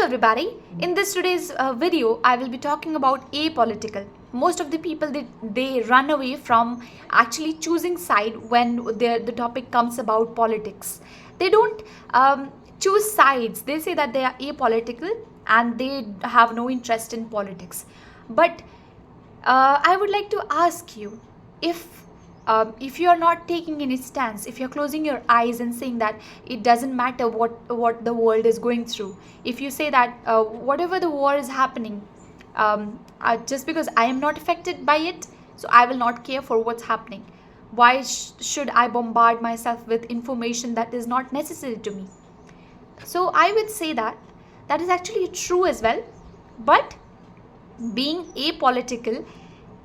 everybody. In this today's video, I will be talking about apolitical. Most of the people they run away from actually choosing side when the topic comes about politics. They don't choose sides. They say that they are apolitical and they have no interest in politics. But I would like to ask you, if you are not taking any stance, if you're closing your eyes and saying that it doesn't matter what the world is going through, if you say that whatever the war is happening, just because I am not affected by it, so I will not care for what's happening. Why should I bombard myself with information that is not necessary to me? So I would say that that is actually true as well. But being apolitical,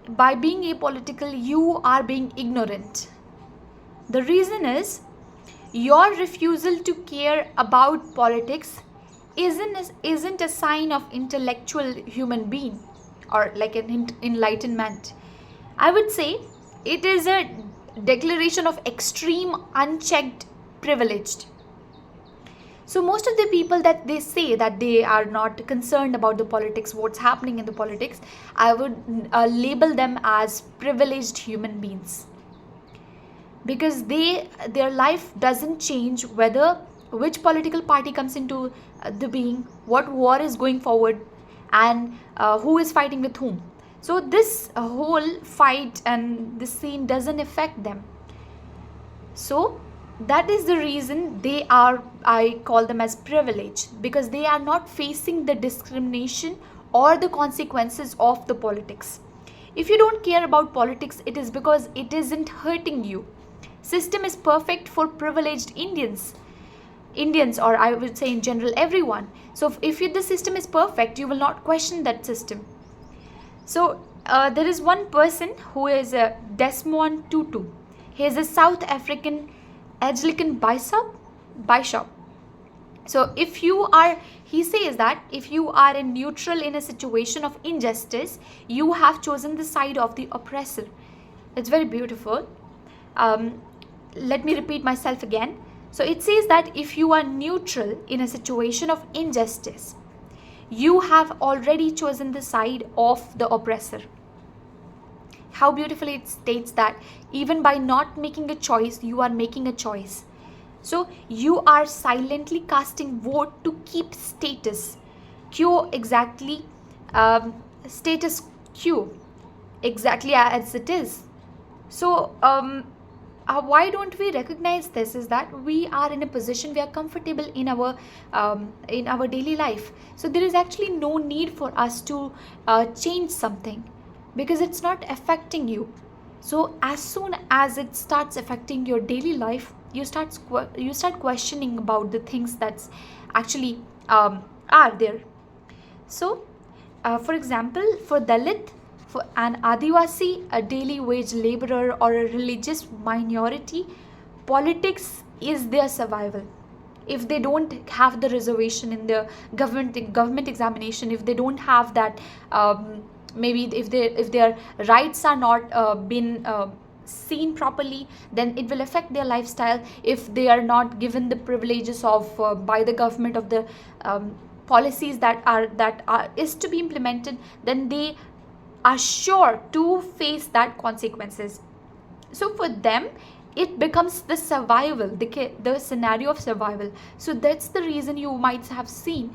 by being apolitical, you are being ignorant. The reason is your refusal to care about politics isn't a sign of intellectual human being or like an enlightenment. I would say it is a declaration of extreme unchecked privilege. So most of the people that they say that they are not concerned about the politics, what's happening in the politics, I would label them as privileged human beings, because their life doesn't change whether which political party comes into the being, what war is going forward, and who is fighting with whom. So this whole fight and this scene doesn't affect them. So that is the reason I call them as privileged, because they are not facing the discrimination or the consequences of the politics. If you don't care about politics, it is because it isn't hurting you. System is perfect for privileged Indians, or I would say in general everyone. So if the system is perfect, you will not question that system. So there is one person who is Desmond Tutu. He is a South African Anglican bishop. So he says that if you are neutral in a situation of injustice, you have chosen the side of the oppressor. It's very beautiful. Let me repeat myself again. So it says that if you are neutral in a situation of injustice, you have already chosen the side of the oppressor. How beautifully it states that even by not making a choice, you are making a choice. So you are silently casting vote to keep status quo exactly as it is. So why don't we recognize this? Is that we are in a position, we are comfortable in our daily life. So there is actually no need for us to change something, because it's not affecting you. So as soon as it starts affecting your daily life, you start questioning about the things that's actually are there. So for example, for Dalit, for an Adivasi, a daily wage laborer, or a religious minority, politics is their survival. If they don't have the reservation in the government examination, if they don't have that, maybe if their rights are not been seen properly, then it will affect their lifestyle. If they are not given the privileges of by the government of the policies that is to be implemented, then they are sure to face that consequences. So for them, it becomes the survival, the scenario of survival. So that's the reason you might have seen,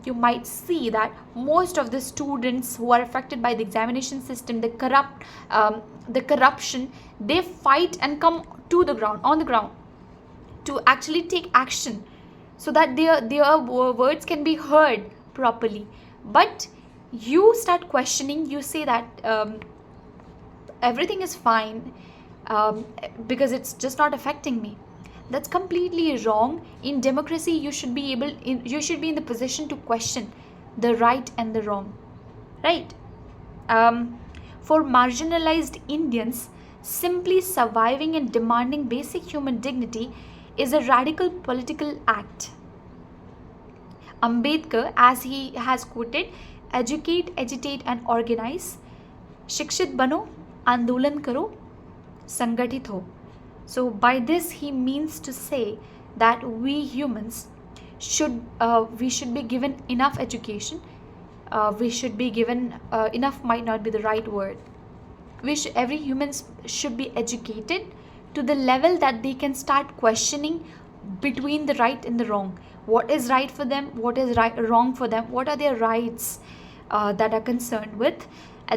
you might see that most of the students who are affected by the examination system, the corruption, they fight and come on the ground to actually take action, so that their words can be heard properly. But you start questioning, you say that everything is fine because it's just not affecting me. That's completely wrong. In democracy, you should be in the position to question the right and the wrong, right? For marginalized Indians, simply surviving and demanding basic human dignity is a radical political act. Ambedkar, as he has quoted, educate, agitate and organize, shikshit bano, andolan karo, sangathit ho. So by this he means to say that we humans we should be given enough education. We should be given enough might not be the right word. Every human should be educated to the level that they can start questioning between the right and the wrong. What is right for them? What is wrong for them? What are their rights that are concerned with?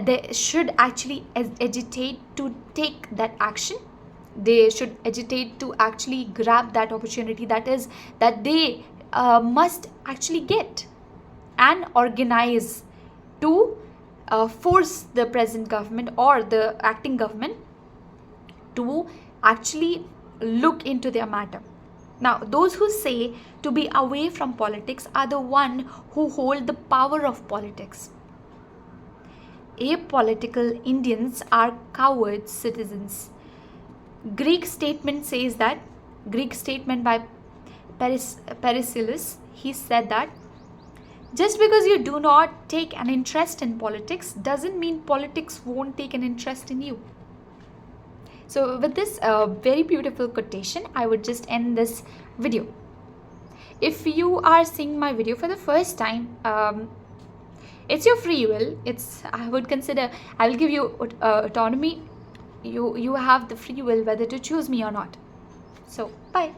They should actually agitate to take that action. They should agitate to actually grab that opportunity that they must actually get, and organize to force the present government or the acting government to actually look into their matter. Now, those who say to be away from politics are the one who hold the power of politics. Apolitical Indians are coward citizens. Greek statement says that, Greek statement by Pericillus, he said that just because you do not take an interest in politics doesn't mean politics won't take an interest in you. So with this very beautiful quotation, I would just end this video. If you are seeing my video for the first time, it's your free will. I will give you autonomy. You have the free will whether to choose me or not. So bye.